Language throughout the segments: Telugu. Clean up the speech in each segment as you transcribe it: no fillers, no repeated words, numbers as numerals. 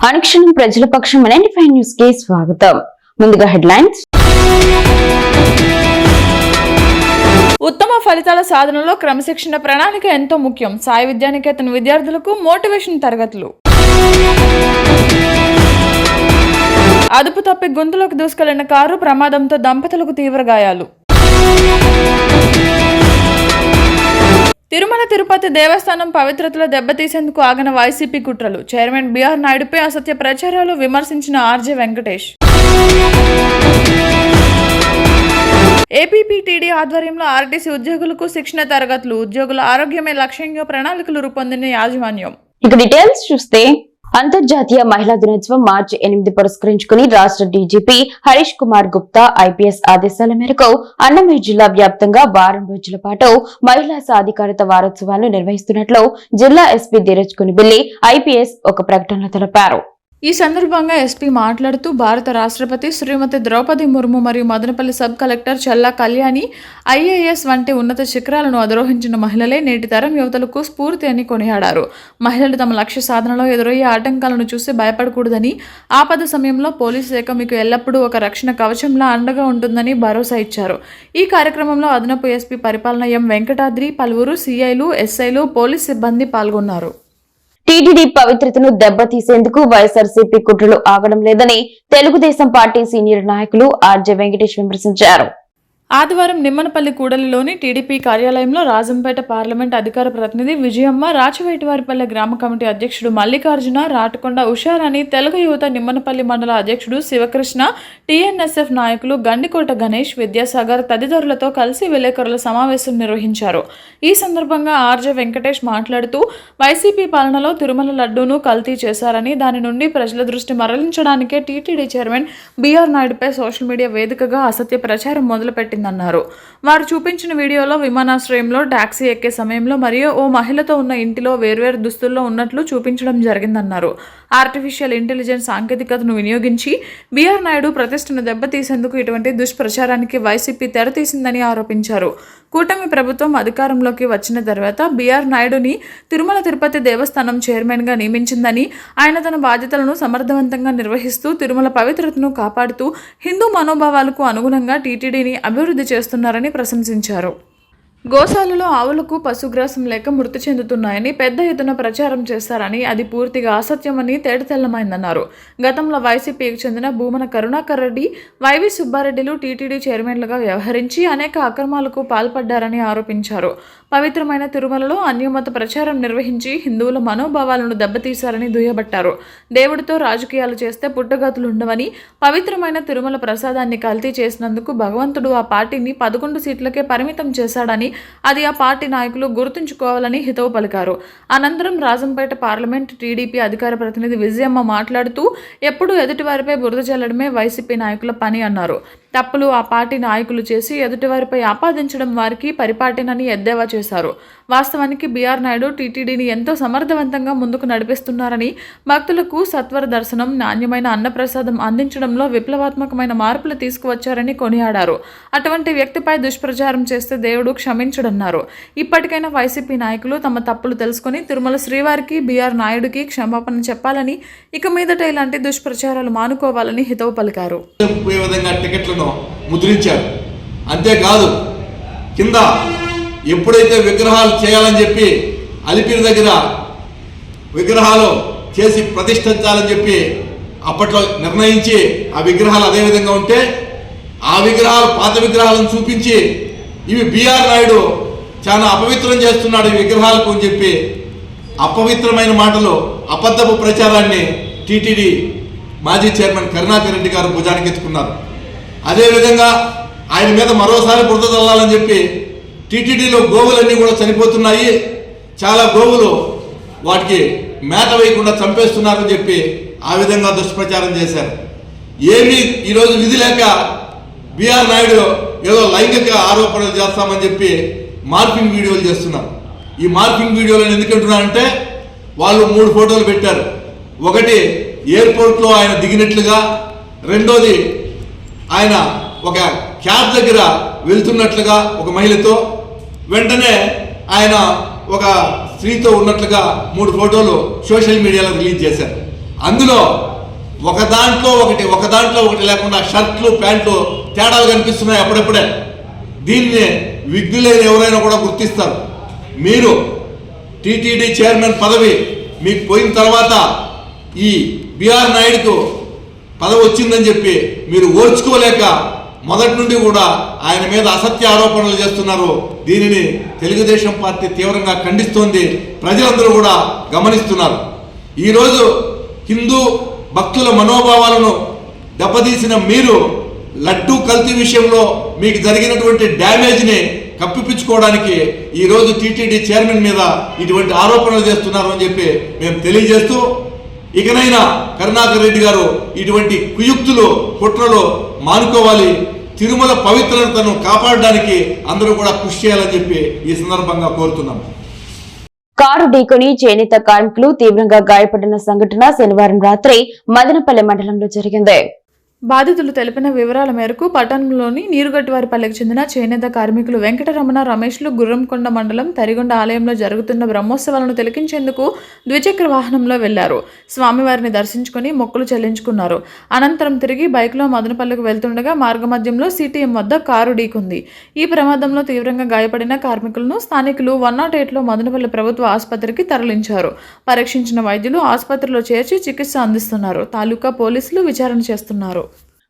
అనుక్షణం ప్రజల పక్షం 95 న్యూస్ కి స్వాగతం. ముందుగా హెడ్లైన్స్. ఉత్తమ ఫలితాల సాధనలో క్రమశిక్షణ ప్రణాళిక ఎంతో ముఖ్యం. సాయి విద్యానికేతన్ విద్యార్థులకు మోటివేషన్ తరగతులు. అదుపు తప్పి గొంతులోకి దూసుకెళ్లిన కారు ప్రమాదంతో దంపతులకు తీవ్ర గాయాలు. తిరుమల తిరుపతి దేవస్థానం పవిత్రతలో దెబ్బతీసేందుకు ఆగిన వైసీపీ కుట్రలు. చైర్మన్ బిఆర్ నాయుడుపై అసత్య ప్రచారాలు విమర్శించిన ఆర్జే వెంకటేష్. ఏపీపీటీడీ ఆధ్వర్యంలో ఆర్టీసీ ఉద్యోగులకు శిక్షణ తరగతులు. ఉద్యోగుల ఆరోగ్యమే లక్ష్యంగా ప్రణాళికలు రూపొందిన యాజమాన్యం. ఇక డీటెయిల్స్ చూస్తే, అంతర్జాతీయ మహిళా దినోత్సవం మార్చి 8 పురస్కరించుకుని రాష్ట్ర డీజీపీ హరీష్ కుమార్ గుప్తా ఐపీఎస్ ఆదేశాల మేరకు అన్నమయ్య జిల్లా వ్యాప్తంగా వారం రోజుల పాటు మహిళా సాధికారత వారోత్సవాలను నిర్వహిస్తున్నట్లు జిల్లా ఎస్పీ ధీరజ్ కునిబిల్లి ఐపీఎస్ ఒక ప్రకటనలో తెలిపారు. ఈ సందర్భంగా ఎస్పీ మాట్లాడుతూ, భారత రాష్ట్రపతి శ్రీమతి ద్రౌపది ముర్ము మరియు మదనపల్లి సబ్ కలెక్టర్ చల్లా కళ్యాణి ఐఏఎస్ వంటి ఉన్నత శిఖరాలను అధిరోహించిన మహిళలే నేటి తరం యువతలకు స్ఫూర్తి అని కొనియాడారు. మహిళలు తమ లక్ష్య సాధనలో ఎదురయ్యే ఆటంకాలను చూసి భయపడకూడదని, ఆపద సమయంలో పోలీసు శాఖ మీకు ఎల్లప్పుడూ ఒక రక్షణ కవచంలా అండగా ఉంటుందని భరోసా ఇచ్చారు. ఈ కార్యక్రమంలో అదనపు ఎస్పీ పరిపాలన ఎం వెంకటాద్రి, పలువురు సీఐలు, ఎస్ఐలు, పోలీస్ సిబ్బంది పాల్గొన్నారు. టీటీడీ పవిత్రతను దెబ్బతీసేందుకు వైఎస్ఆర్సీపీ కుట్రలు ఆగడం లేదని తెలుగుదేశం పార్టీ సీనియర్ నాయకులు ఆర్జే వెంకటేష్ విమర్శించారు. ఆదివారం నిమ్మనపల్లి కూడలిలోని టీడీపీ కార్యాలయంలో రాజంపేట పార్లమెంట్ అధికార ప్రతినిధి విజయమ్మ, రాచవేటివారిపల్లె గ్రామ కమిటీ అధ్యక్షుడు మల్లికార్జున, రాటకొండ ఉషారాణి, తెలుగు యువత నిమ్మనపల్లి మండల అధ్యక్షుడు శివకృష్ణ, టీఎన్ఎస్ఎఫ్ నాయకులు గండికోట గణేష్, విద్యాసాగర్ తదితరులతో కలిసి విలేకరుల సమావేశం నిర్వహించారు. ఈ సందర్భంగా ఆర్జే వెంకటేష్ మాట్లాడుతూ, వైసీపీ పాలనలో తిరుమల లడ్డూను కల్తీ చేశారని, దాని నుండి ప్రజల దృష్టి మరలించడానికే టీటీడీ చైర్మన్ బిఆర్ నాయుడుపై సోషల్ మీడియా వేదికగా అసత్య ప్రచారం మొదలుపెట్టింది అన్నారు. వారు చూపించిన వీడియోలో విమానాశ్రయంలో టాక్సీ ఎక్కే సమయంలో మరియు ఓ మహిళతో ఉన్న ఇంటిలో వేర్వేరు దుస్తుల్లో ఉన్నట్లు చూపించడం జరిగిందన్నారు. ఆర్టిఫిషియల్ ఇంటెలిజెన్స్ సాంకేతికతను వినియోగించి బిఆర్ నాయుడు ప్రతిష్టను దెబ్బతీసేందుకు ఇటువంటి దుష్ప్రచారానికి వైసీపీ తెరతీసిందని ఆరోపించారు. కూటమి ప్రభుత్వం అధికారంలోకి వచ్చిన తర్వాత బిఆర్ నాయుడుని తిరుమల తిరుపతి దేవస్థానం చైర్మన్ గా నియమించిందని, ఆయన తన బాధ్యతలను సమర్థవంతంగా నిర్వహిస్తూ తిరుమల పవిత్రతను కాపాడుతూ హిందూ మనోభావాలకు అనుగుణంగా టీటీడీని అభివృద్ధి చేస్తున్నారని ప్రశంసించారు. గోశాలలో ఆవులకు పశుగ్రాసం లేక మృతి చెందుతున్నాయని పెద్ద ఎత్తున ప్రచారం చేస్తారని, అది పూర్తిగా అసత్యమని తేటతెల్లమైందన్నారు. గతంలో వైసీపీకి చెందిన భూమన కరుణాకర్ రెడ్డి, వైవి సుబ్బారెడ్డిలు టీటీడీ చైర్మన్లుగా వ్యవహరించి అనేక అక్రమాలకు పాల్పడ్డారని ఆరోపించారు. పవిత్రమైన తిరుమలలో అన్యమత ప్రచారం నిర్వహించి హిందువుల మనోభావాలను దెబ్బతీశారని దుయ్యబట్టారు. దేవుడితో రాజకీయాలు చేస్తే పుట్టగతులుండవని, పవిత్రమైన తిరుమల ప్రసాదాన్ని కల్తీ చేసినందుకు భగవంతుడు ఆ పార్టీని 11 సీట్లకే పరిమితం చేశాడని, అది ఆ పార్టీ నాయకులు గుర్తుంచుకోవాలని హితవు పలికారు. అనంతరం రాజంపేట పార్లమెంట్ టీడీపీ అధికార ప్రతినిధి విజయమ్మ మాట్లాడుతూ, ఎప్పుడూ ఎదుటివారిపై బురద చల్లడమే వైసీపీ నాయకుల పని అన్నారు. తప్పులు ఆ పార్టీ నాయకులు చేసి ఎదుటివారిపై ఆపాదించడం వారికి పరిపాటినని ఎద్దేవా చేశారు. వాస్తవానికి బిఆర్ నాయుడు టీటీడీని ఎంతో సమర్థవంతంగా ముందుకు నడిపిస్తున్నారని, భక్తులకు సత్వర దర్శనం, నాణ్యమైన అన్నప్రసాదం అందించడంలో విప్లవాత్మకమైన మార్పులు తీసుకువచ్చారని కొనియాడారు. అటువంటి వ్యక్తిపై దుష్ప్రచారం చేస్తే దేవుడు క్షమించడన్నారు. ఇప్పటికైనా వైసీపీ నాయకులు తమ తప్పులు తెలుసుకుని తిరుమల శ్రీవారికి, బిఆర్ నాయుడుకి క్షమాపణ చెప్పాలని, ఇక మీదట ఇలాంటి దుష్ప్రచారాలు మానుకోవాలని హితవు పలికారు. ముద్రించారు. అంతేకాదు, కింద ఎప్పుడైతే విగ్రహాలు చేయాలని చెప్పి అలిపిరి దగ్గర విగ్రహాలు చేసి ప్రతిష్ఠించాలని చెప్పి అప్పట్లో నిర్ణయించి ఆ విగ్రహాలు అదే విధంగా ఉంటే, ఆ విగ్రహాలు పాత విగ్రహాలను చూపించి ఇవి బిఆర్ నాయుడు చాలా అపవిత్రం చేస్తున్నాడు ఈ విగ్రహాలకు అని చెప్పి అపవిత్రమైన మాటలు, అబద్ధపు ప్రచారాన్ని టీటీడీ మాజీ చైర్మన్ కరుణాకర్ రెడ్డి గారు భుజానికి ఎత్తుకున్నారు. అదేవిధంగా ఆయన మీద మరోసారి బురద చల్లాలని చెప్పి టీటీడీలో గోవులన్నీ కూడా చనిపోతున్నాయి, చాలా గోవులు వాటికి మేత వేయకుండా చంపేస్తున్నారని చెప్పి ఆ విధంగా దుష్ప్రచారం చేశారు. ఏమీ ఈరోజు విధి లేక బిఆర్ నాయుడు ఏదో లైంగిక ఆరోపణలు చేస్తామని చెప్పి మార్పింగ్ వీడియోలు చేస్తున్నారు. ఈ మార్పింగ్ వీడియోలను ఎందుకంటున్నారంటే, వాళ్ళు 3 ఫోటోలు పెట్టారు. ఒకటి ఎయిర్పోర్ట్లో ఆయన దిగినట్లుగా, రెండోది ఆయన ఒక క్యాబ్ దగ్గర వెళ్తున్నట్లుగా ఒక మహిళతో, వెంటనే ఆయన ఒక స్త్రీతో ఉన్నట్లుగా 3 ఫోటోలు సోషల్ మీడియాలో రిలీజ్ చేశారు. అందులో ఒక దాంట్లో ఒకటి లేకుండా షర్ట్లు ప్యాంట్లు తేడాలు కనిపిస్తున్నాయి అప్పుడప్పుడే. దీన్ని విఘ్నులైన ఎవరైనా కూడా గుర్తిస్తారు. మీరు టీటీడీ చైర్మన్ పదవి మీకు పోయిన తర్వాత ఈ బిఆర్ నాయుడుకు పదవి వచ్చిందని చెప్పి మీరు ఓర్చుకోలేక మొదటి నుండి కూడా ఆయన మీద అసత్య ఆరోపణలు చేస్తున్నారు. దీనిని తెలుగుదేశం పార్టీ తీవ్రంగా ఖండిస్తోంది. ప్రజలందరూ కూడా గమనిస్తున్నారు. ఈరోజు హిందూ భక్తుల మనోభావాలను దెబ్బతీసిన మీరు లడ్డూ కల్తీ విషయంలో మీకు జరిగినటువంటి డ్యామేజ్ని కప్పిపుచ్చుకోవడానికి ఈరోజు టీటీడీ చైర్మన్ మీద ఇటువంటి ఆరోపణలు చేస్తున్నారు అని చెప్పి మేము తెలియజేస్తూ, ఇకనైనా కరుణాకర్ రెడ్డి గారు ఇటువంటి కుయుక్తులు కుట్రలు మానుకోవాలి. తిరుమల పవిత్రతను కాపాడడానికి అందరూ కూడా కృషి చేయాలని చెప్పి ఈ సందర్భంగా కోరుతున్నాం. కారు ఢీకొని చేనేత కార్మికులు తీవ్రంగా గాయపడిన సంఘటన శనివారం రాత్రి మదనపల్లె మండలంలో జరిగింది. బాధితులు తెలిపిన వివరాల మేరకు పట్టణంలోని నీరుగట్టువారిపల్లెకు చెందిన చేనేత కార్మికులు వెంకటరమణ రమేష్లు గుర్రంకొండ మండలం తరిగొండ ఆలయంలో జరుగుతున్న బ్రహ్మోత్సవాలను తిలకించేందుకు ద్విచక్ర వాహనంలో వెళ్లారు. స్వామివారిని దర్శించుకుని మొక్కులు చెల్లించుకున్నారు. అనంతరం తిరిగి బైక్లో మదనపల్లెకు వెళ్తుండగా మార్గమధ్యంలో సిటిఎం వద్ద కారు ఢీకొంది. ఈ ప్రమాదంలో తీవ్రంగా గాయపడిన కార్మికులను స్థానికులు 108లో మదనపల్లె ప్రభుత్వ ఆసుపత్రికి తరలించారు. పరీక్షించిన వైద్యులు ఆసుపత్రిలో చేర్చి చికిత్స అందిస్తున్నారు. తాలూకా పోలీసులు విచారణ చేస్తున్నారు.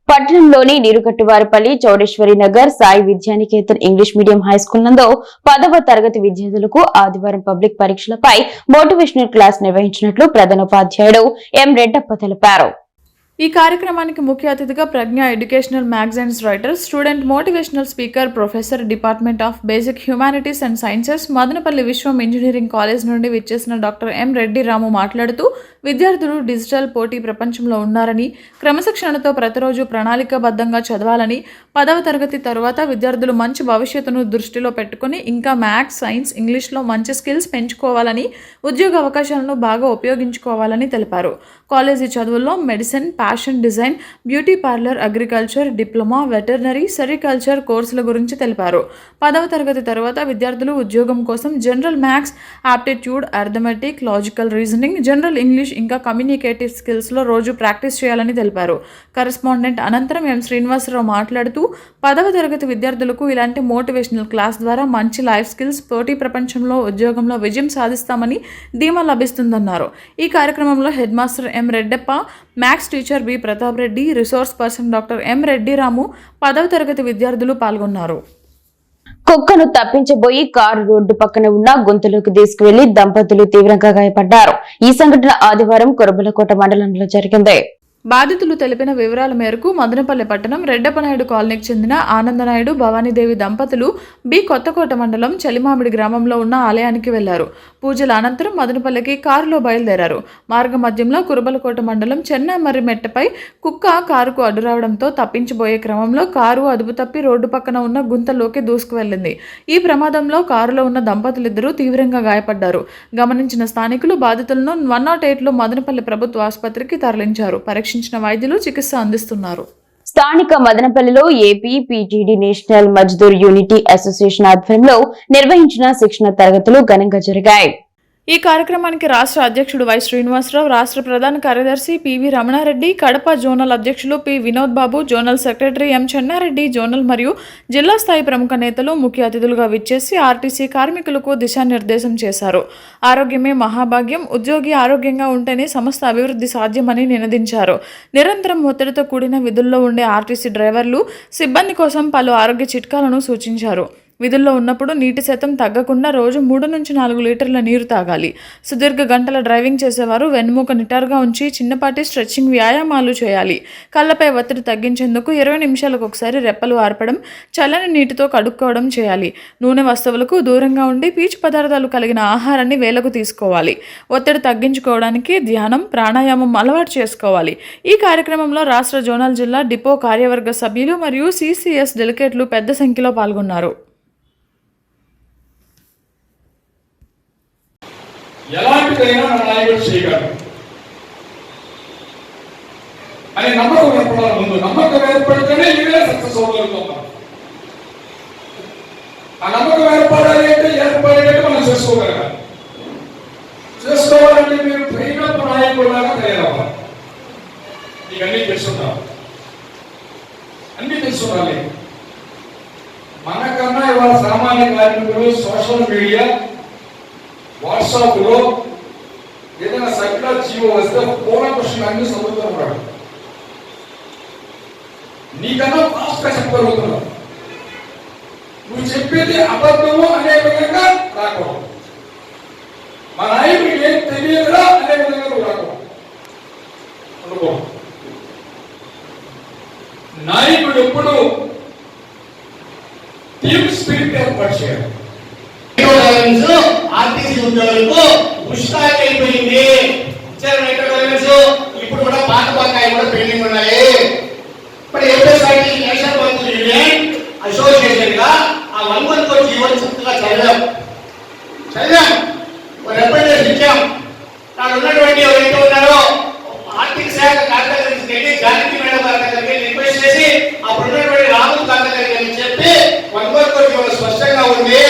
పట్టణంలోని Nirugattuvaripalli Chowdeshwari Nagar Sai Vidyaniketan English medium high school నందు 10వ తరగతి విద్యార్థులకు ఆదివారం పబ్లిక్ పరీక్షలపై మోటివేషనల్ క్లాస్ నిర్వహించినట్లు ప్రధానోపాధ్యాయుడు ఎం రెడ్డప్ప తెలిపారు. ఈ కార్యక్రమానికి ముఖ్య అతిథిగా Pragna educational magazines writer, student motivational speaker, professor, department of basic humanities and sciences, Madanapalle Vishwam engineering college నుండి విచ్చేసిన డాక్టర్ ఎం రెడ్డి రాము మాట్లాడుతూ, విద్యార్థులు డిజిటల్ పోటీ ప్రపంచంలో ఉన్నారని, క్రమశిక్షణతో ప్రతిరోజు ప్రణాళికాబద్ధంగా చదవాలని, 10వ తరగతి తరువాత విద్యార్థులు మంచి భవిష్యత్తును దృష్టిలో పెట్టుకుని ఇంకా మ్యాథ్స్, సైన్స్, ఇంగ్లీష్లో మంచి స్కిల్స్ పెంచుకోవాలని, ఉద్యోగ అవకాశాలను బాగా ఉపయోగించుకోవాలని తెలిపారు. కాలేజీ చదువుల్లో medicine, fashion design, beauty parlour, agriculture, diploma, veterinary, sericulture కోర్సుల గురించి తెలిపారు. 10వ తరగతి తర్వాత విద్యార్థులు ఉద్యోగం కోసం general maths, aptitude, arithmetic, logical reasoning, general English ఇంకా కమ్యూనికేటివ్ స్కిల్స్లో రోజు ప్రాక్టీస్ చేయాలని తెలిపారు. కరెస్పాండెంట్ అనంతరం ఎం శ్రీనివాసరావు మాట్లాడుతూ, 10వ తరగతి విద్యార్థులకు ఇలాంటి మోటివేషనల్ క్లాస్ ద్వారా మంచి లైఫ్ స్కిల్స్, పోటీ ప్రపంచంలో ఉద్యోగంలో విజయం సాధిస్తామని ధీమా లభిస్తుందన్నారు. ఈ కార్యక్రమంలో head master M Reddappa, maths teacher B Pratap Reddy, resource person doctor M Reddy Ramu, 10వ తరగతి విద్యార్థులు పాల్గొన్నారు. కుక్కను తప్పించబోయి కారు రోడ్డు పక్కన ఉన్న గుంతలోకి తీసుకువెళ్లి దంపతులు తీవ్రంగా గాయపడ్డారు. ఈ సంఘటన ఆదివారం కురబలకోట మండలంలో జరిగింది. బాధితులు తెలిపిన వివరాల మేరకు మదనపల్లె పట్టణం రెడ్డప్పనాయుడు కాలనీకి చెందిన ఆనందనాయుడు, భవానీదేవి దంపతులు బి కొత్తకోట మండలం చలిమామిడి గ్రామంలో ఉన్న ఆలయానికి వెళ్లారు. పూజల అనంతరం మదనపల్లెకి కారులో బయలుదేరారు. మార్గ మధ్యంలో కురబలకోట మండలం చెన్నమర్రి మెట్టపై కుక్క కారుకు అడ్డురావడంతో తప్పించబోయే క్రమంలో కారు అదుపు తప్పి రోడ్డు పక్కన ఉన్న గుంతలోకి దూసుకువెళ్లింది. ఈ ప్రమాదంలో కారులో ఉన్న దంపతులిద్దరూ తీవ్రంగా గాయపడ్డారు. గమనించిన స్థానికులు బాధితులను 108లో మదనపల్లె ప్రభుత్వ ఆసుపత్రికి తరలించారు. పరీక్షించిన వైద్యులు చికిత్స అందిస్తున్నారు. స్థానిక మదనపల్లిలో AP PTD national Mazdoor unity association ఆధ్వర్యంలో నిర్వహించిన శిక్షణ తరగతులు ఘనంగా జరిగాయి. ఈ కార్యక్రమానికి రాష్ట్ర అధ్యక్షుడు వై శ్రీనివాసరావు, రాష్ట్ర ప్రధాన కార్యదర్శి పివి రమణారెడ్డి, కడప జోనల్ అధ్యక్షులు P Vinod Babu, zonal secretary M Chennareddy, zonal మరియు జిల్లా స్థాయి ప్రముఖ నేతలు ముఖ్య అతిథులుగా విచ్చేసి ఆర్టీసీ కార్మికులకు దిశానిర్దేశం చేశారు. ఆరోగ్యమే మహాభాగ్యం, ఉద్యోగి ఆరోగ్యంగా ఉంటేనే సంస్థ అభివృద్ధి సాధ్యమని నినదించారు. నిరంతరం ఒత్తిడితో కూడిన విధుల్లో ఉండే ఆర్టీసీ డ్రైవర్లు, సిబ్బంది కోసం పలు ఆరోగ్య చిట్కాలను సూచించారు. విధుల్లో ఉన్నప్పుడు నీటి శాతం తగ్గకుండా రోజు 3 నుంచి 4 లీటర్ల నీరు తాగాలి. సుదీర్ఘ గంటల డ్రైవింగ్ చేసేవారు వెన్నుముక నిటారుగా ఉంచి చిన్నపాటి స్ట్రెచ్చింగ్ వ్యాయామాలు చేయాలి. కళ్ళపై ఒత్తిడి తగ్గించేందుకు 20 నిమిషాలకు ఒకసారి రెప్పలు ఆర్పడం, చల్లని నీటితో కడుక్కోవడం చేయాలి. నూనె వస్తువులకు దూరంగా ఉండి పీచు పదార్థాలు కలిగిన ఆహారాన్ని వేలకు తీసుకోవాలి. ఒత్తిడి తగ్గించుకోవడానికి ధ్యానం, ప్రాణాయామం అలవాటు చేసుకోవాలి. ఈ కార్యక్రమంలో రాష్ట్ర జోనల్ జిల్లా డిపో కార్యవర్గ సభ్యులు మరియు సిసిఎస్ డెలిగేట్లు పెద్ద సంఖ్యలో పాల్గొన్నారు. ఎలాంటిదైనా మన నాయకుడు చేయగలరు అని నమ్మకం ఏర్పడాలి. ముందు నమ్మకం ఏర్పడితేనే ఇవే సక్సెస్ అవ్వగలుగుతాం. ఆ నమ్మకం ఏర్పడాలి అంటే ఏర్పడేటట్టు మనం చేసుకోగలగాలి. చేసుకోవాలంటే మీరు ట్రైన్ అప్ నాయకుడిలాగా తయారవ్వాలి. వచ్చినారు. అన్ని తెలిసి ఉండాలి. మనకన్నా ఇవాళ సామాన్య కార్మికులు సోషల్ మీడియా, వాట్సాప్ లో ఏదైనా సర్క్యులర్ జీవో వస్తే పూర్ణ క్వశ్చన్ అన్ని చదువుతున్నాడు. నీకన్నా ఫాస్ట్ గా చెప్పగలుగుతున్నావు. నువ్వు చెప్పేది అబద్ధము అనే విధంగా రాకూడదు. మా నాయకుడికి ఏం తెలియదురా అనే విధంగా నువ్వు రాకూడదు. అనుకో, నాయకుడు ఎప్పుడు టీమ్ స్పిరిట్ ఏర్పాటు చేయాలి. ఆర్టీసీ ఉద్యోగులకు పుష్కరాలు అయిపోయింది. ఇప్పుడు కూడా పాత బకాయి కూడా పెండింగ్ ఉన్నాయి. ఇప్పుడు ఏపీఎస్ఐటీ నేషనల్ వర్కర్స్ యూనియన్ అసోసియేషన్ గా ఆ 1 month జీవో చక్కగా చదివాం. రిప్రజెంటేషన్ ఇచ్చాం. నాకు ఉన్నటువంటి ఎవరైతే ఉన్నారో ఆర్థిక శాఖ కార్యదర్శి జానకి మేడం గారి దగ్గరికి రిక్వెస్ట్ చేసి అప్పుడున్నటువంటి రాహుల్ గాంధీ గారికి చెప్పి 1 month జీవో స్పష్టంగా ఉంది.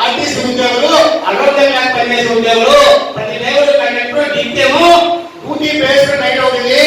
ఆర్టీసీ ఉద్యోగులు అర్హతగా పనిచేసే ఉద్యోగులు ప్రతి లేవల్ కండక్టర్ దిక్కేమో డ్యూటీ బేస్డ్ నైట్ అవుతుంది.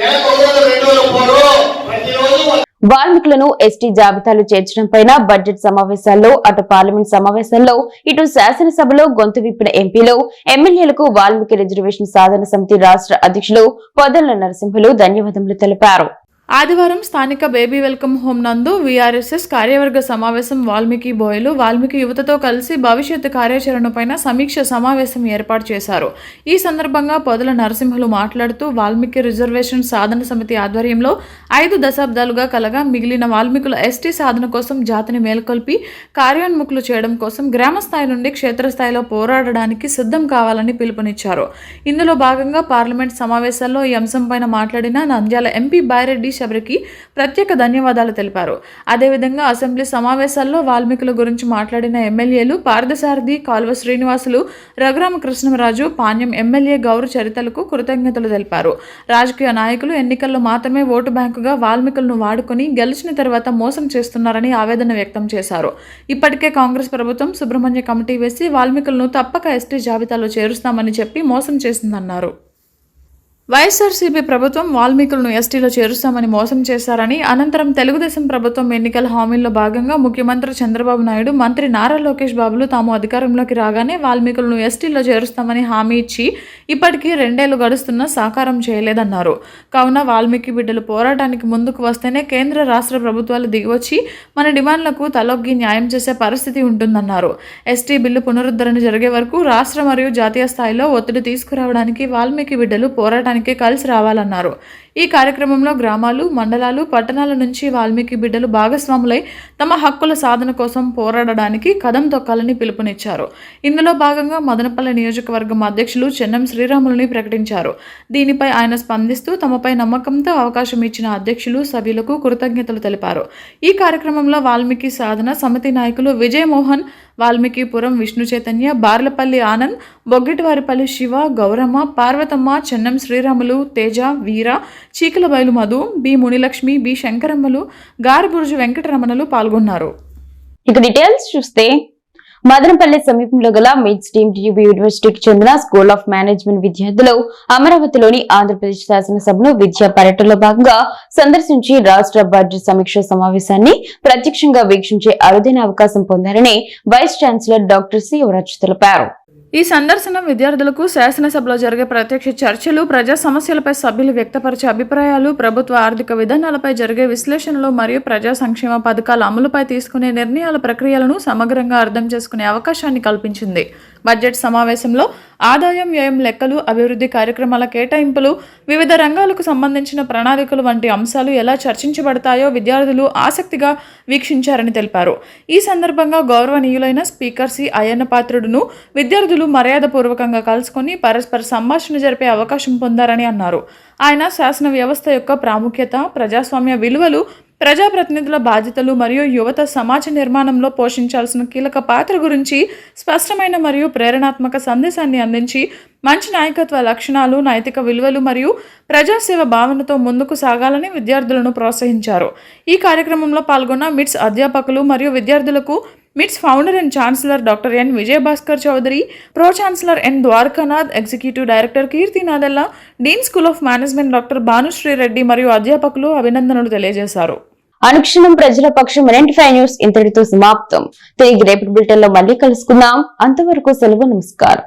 నెలకు 1 రోజు 2 రోజులు పోరు. ప్రతిరోజు వాల్మీకులను ఎస్టీ జాబితాలో చేర్చడం పైన బడ్జెట్ సమావేశాల్లో అటు పార్లమెంట్ సమావేశాల్లో ఇటు శాసనసభలో గొంతు విప్పిన ఎంపీలు ఎమ్మెల్యేలకు వాల్మీకి రిజర్వేషన్ సాధన సమితి రాష్ట్ర అధ్యక్షులు పొదల నరసింహులు ధన్యవాదములు తెలిపారు. ఆదివారం స్థానిక బేబీ వెల్కమ్ హోమ్ నందు వీఆర్ఎస్ఎస్ కార్యవర్గ సమావేశం వాల్మీకి బోయలు వాల్మీకి యువతతో కలిసి భవిష్యత్తు కార్యాచరణపైన సమీక్ష సమావేశం ఏర్పాటు చేశారు. ఈ సందర్భంగా పొదల నరసింహులు మాట్లాడుతూ వాల్మీకి రిజర్వేషన్ సాధన సమితి ఆధ్వర్యంలో 5 దశాబ్దాలుగా కలగా మిగిలిన వాల్మీకుల ఎస్టీ సాధన కోసం జాతిని మేల్కొల్పి కార్యోన్ముఖులు చేయడం కోసం గ్రామ స్థాయి నుండి క్షేత్రస్థాయిలో పోరాడడానికి సిద్ధం కావాలని పిలుపునిచ్చారు. ఇందులో భాగంగా పార్లమెంట్ సమావేశాల్లో ఈ అంశంపైన మాట్లాడిన నంద్యాల ఎంపీ బాయిరెడ్డి శబరికి ప్రత్యేక ధన్యవాదాలు తెలిపారు. అదేవిధంగా అసెంబ్లీ సమావేశాల్లో వాల్మీకుల గురించి మాట్లాడిన ఎమ్మెల్యేలు పార్థసారథి, కాల్వ శ్రీనివాసులు, రఘురామకృష్ణరాజు, పాణ్యం ఎమ్మెల్యే గౌరు చరితలకు కృతజ్ఞతలు తెలిపారు. రాజకీయ నాయకులు ఎన్నికల్లో మాత్రమే ఓటు బ్యాంకుగా వాల్మీకులను వాడుకొని గెలిచిన తర్వాత మోసం చేస్తున్నారని ఆవేదన వ్యక్తం చేశారు. ఇప్పటికే కాంగ్రెస్ ప్రభుత్వం సుబ్రహ్మణ్య కమిటీ వేసి వాల్మీకులను తప్పక ఎస్టీ జాబితాలో చేరుస్తామని చెప్పి మోసం చేసిందన్నారు. వైఎస్ఆర్సీపీ ప్రభుత్వం వాల్మీకులను ఎస్టీలో చేరుస్తామని మోసం చేశారని, అనంతరం తెలుగుదేశం ప్రభుత్వం ఎన్నికల హామీల్లో భాగంగా ముఖ్యమంత్రి చంద్రబాబు నాయుడు, మంత్రి నారా లోకేష్ బాబులు తాము అధికారంలోకి రాగానే వాల్మీకులను ఎస్టీలో చేరుస్తామని హామీ ఇచ్చి ఇప్పటికీ 2 ఏళ్లు గడుస్తున్నా సాకారం చేయలేదన్నారు. కావున వాల్మీకి బిడ్డలు పోరాటానికి ముందుకు వస్తేనే కేంద్ర రాష్ట్ర ప్రభుత్వాలు దిగివచ్చి మన డిమాండ్లకు తలొగ్గి న్యాయం చేసే పరిస్థితి ఉంటుందన్నారు. ఎస్టీ బిల్లు పునరుద్ధరణ జరిగే వరకు రాష్ట్ర మరియు జాతీయ స్థాయిలో ఒత్తిడి తీసుకురావడానికి వాల్మీకి బిడ్డలు పోరాటానికి కలిసి రావాలన్నారు. ఈ కార్యక్రమంలో గ్రామాలు, మండలాలు, పట్టణాల నుంచి వాల్మీకి బిడ్డలు భాగస్వాములై తమ హక్కుల సాధన కోసం పోరాడడానికి కదం తొక్కాలని పిలుపునిచ్చారు. ఇందులో భాగంగా మదనపల్లి నియోజకవర్గం అధ్యక్షులు చెన్నం శ్రీరాములుని ప్రకటించారు. దీనిపై ఆయన స్పందిస్తూ తమపై నమ్మకంతో అవకాశం ఇచ్చిన అధ్యక్షులు, సభ్యులకు కృతజ్ఞతలు తెలిపారు. ఈ కార్యక్రమంలో వాల్మీకి సాధన సమితి నాయకులు విజయమోహన్, వాల్మీకిపురం విష్ణు చైతన్య, బార్లపల్లి ఆనంద్, బొగ్గిటివారిపల్లి శివ, గౌరమ్మ, పార్వతమ్మ, చెన్నం శ్రీరాములు, తేజ, వీర, చీకలబైలు మధు, బి మునిలక్ష్మి, బి శంకరమ్మలు, గారిబుర్జు వెంకటరమణలు పాల్గొన్నారు. ఇక డీటెయిల్స్ చూస్తే మదనపల్లి సమీపంలో గల మిడ్ స్ట్రీమ్ టీబీ యూనివర్సిటీకి చెందిన స్కూల్ ఆఫ్ మేనేజ్మెంట్ విద్యార్థులు అమరావతిలోని ఆంధ్రప్రదేశ్ శాసనసభను విద్యా పర్యటనలో భాగంగా సందర్శించి రాష్ట్ర బడ్జెట్ సమీక్ష సమావేశాన్ని ప్రత్యక్షంగా వీక్షించే అరుదైన అవకాశం పొందారని vice chancellor doctor C Yuvaraj తెలిపారు. ఈ సందర్శనం విద్యార్థులకు శాసనసభలో జరిగే ప్రత్యక్ష చర్చలు, ప్రజా సమస్యలపై సభ్యులు వ్యక్తపరిచే అభిప్రాయాలు, ప్రభుత్వ ఆర్థిక విధానాలపై జరిగే విశ్లేషణలు మరియు ప్రజా సంక్షేమ పథకాల అమలుపై తీసుకునే నిర్ణయాల ప్రక్రియలను సమగ్రంగా అర్థం చేసుకునే అవకాశాన్ని కల్పించింది. బడ్జెట్ సమావేశంలో ఆదాయం, వ్యయం లెక్కలు, అభివృద్ధి కార్యక్రమాల కేటాయింపులు, వివిధ రంగాలకు సంబంధించిన ప్రణాళికలు వంటి అంశాలు ఎలా చర్చించబడతాయో విద్యార్థులు ఆసక్తిగా వీక్షించారని తెలిపారు. ఈ సందర్భంగా గౌరవనీయులైన స్పీకర్ సి అయ్యన్న పాత్రుడును విద్యార్థులు మర్యాదపూర్వకంగా కలుసుకొని పరస్పర సంభాషణ జరిపే అవకాశం పొందారని అన్నారు. ఆయన శాసన వ్యవస్థ యొక్క ప్రాముఖ్యత, ప్రజాస్వామ్య విలువలు, ప్రజాప్రతినిధుల బాధ్యతలు మరియు యువత సమాజ నిర్మాణంలో పోషించాల్సిన కీలక పాత్ర గురించి స్పష్టమైన మరియు ప్రేరణాత్మక సందేశాన్ని అందించి మంచి నాయకత్వ లక్షణాలు, నైతిక విలువలు మరియు ప్రజాసేవ భావనతో ముందుకు సాగాలని విద్యార్థులను ప్రోత్సహించారు. ఈ కార్యక్రమంలో పాల్గొన్న మిట్స్ అధ్యాపకులు మరియు విద్యార్థులకు MITS founder and Chancellor Dr. N. Vijayabhaskar Chaudhary, Pro Chancellor N. Dwarkanath, Executive Director Kirti Nadella, Dean School of Management Dr. Bhanushree Reddy మరియు అధ్యాపకులు అభినందనలు తెలియజేశారు. అనుక్షణం ప్రజల పక్షం 95 న్యూస్ ఇంతటితో సమాప్తం. తిరిగి రేపటి బులెటిన్ లో మళ్ళీ కలుసుకుందాం. అంతవరకు సెలవు. నమస్కారం.